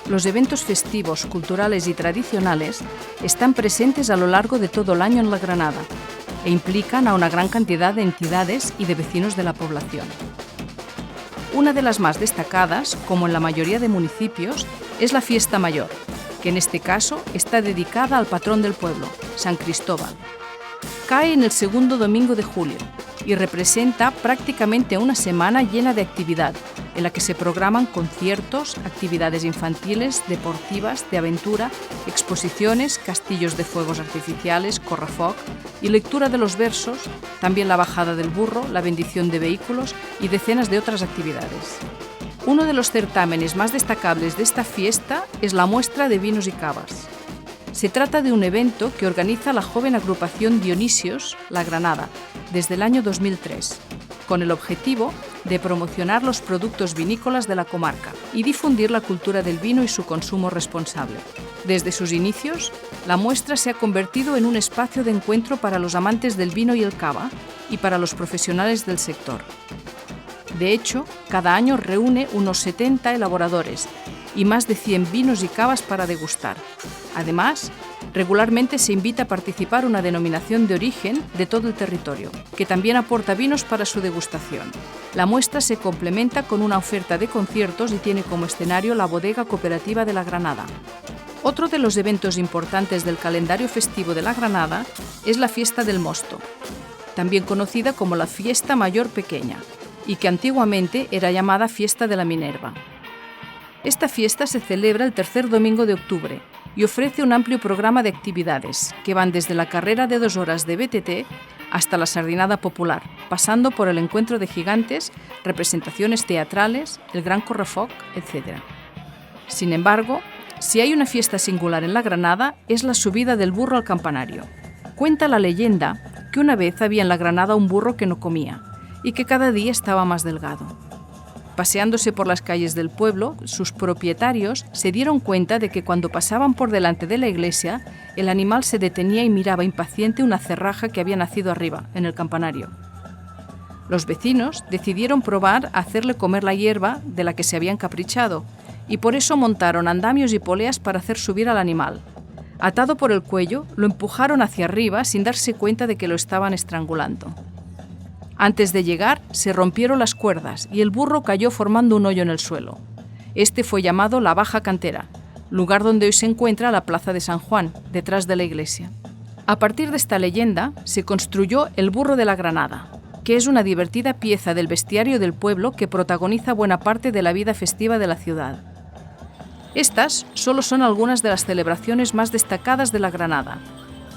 los eventos festivos, culturales y tradicionales están presentes a lo largo de todo el año en la Granada e implican a una gran cantidad de entidades y de vecinos de la población. Una de las más destacadas, como en la mayoría de municipios, es la Fiesta Mayor, que en este caso está dedicada al patrón del pueblo, San Cristóbal. Cae en el segundo domingo de julio y representa prácticamente una semana llena de actividad, en la que se programan conciertos, actividades infantiles, deportivas, de aventura, exposiciones, castillos de fuegos artificiales, correfoc y lectura de los versos, también la bajada del burro, la bendición de vehículos y decenas de otras actividades. Uno de los certámenes más destacables de esta fiesta es la muestra de vinos y cavas. Se trata de un evento que organiza la joven agrupación Dionisios, La Granada, desde el año 2003, con el objetivo de promocionar los productos vinícolas de la comarca y difundir la cultura del vino y su consumo responsable. Desde sus inicios, la muestra se ha convertido en un espacio de encuentro para los amantes del vino y el cava y para los profesionales del sector. De hecho, cada año reúne unos 70 elaboradores y más de 100 vinos y cavas para degustar. Además, regularmente se invita a participar una denominación de origen de todo el territorio, que también aporta vinos para su degustación. La muestra se complementa con una oferta de conciertos y tiene como escenario la Bodega Cooperativa de La Granada. Otro de los eventos importantes del calendario festivo de La Granada es la Fiesta del Mosto, también conocida como la Fiesta Mayor Pequeña, y que antiguamente era llamada Fiesta de la Minerva. Esta fiesta se celebra el tercer domingo de octubre y ofrece un amplio programa de actividades que van desde la carrera de 2 horas de BTT hasta la sardinada popular, pasando por el encuentro de gigantes, representaciones teatrales, el gran correfoc, etc. Sin embargo, si hay una fiesta singular en La Granada, es la subida del burro al campanario. Cuenta la leyenda que una vez había en La Granada un burro que no comía y que cada día estaba más delgado. Paseándose por las calles del pueblo, sus propietarios se dieron cuenta de que cuando pasaban por delante de la iglesia, el animal se detenía y miraba impaciente una cerraja que había nacido arriba, en el campanario. Los vecinos decidieron probar a hacerle comer la hierba de la que se habían caprichado, y por eso montaron andamios y poleas para hacer subir al animal. Atado por el cuello, lo empujaron hacia arriba sin darse cuenta de que lo estaban estrangulando. Antes de llegar, se rompieron las cuerdas y el burro cayó formando un hoyo en el suelo. Este fue llamado la Baja Cantera, lugar donde hoy se encuentra la Plaza de San Juan, detrás de la iglesia. A partir de esta leyenda, se construyó el Burro de la Granada, que es una divertida pieza del bestiario del pueblo que protagoniza buena parte de la vida festiva de la ciudad. Estas solo son algunas de las celebraciones más destacadas de La Granada,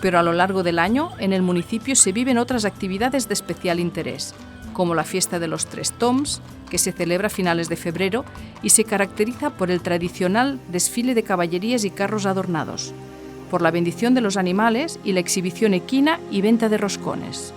pero a lo largo del año en el municipio se viven otras actividades de especial interés, como la Fiesta de los Tres Toms, que se celebra a finales de febrero y se caracteriza por el tradicional desfile de caballerías y carros adornados, por la bendición de los animales y la exhibición equina y venta de roscones.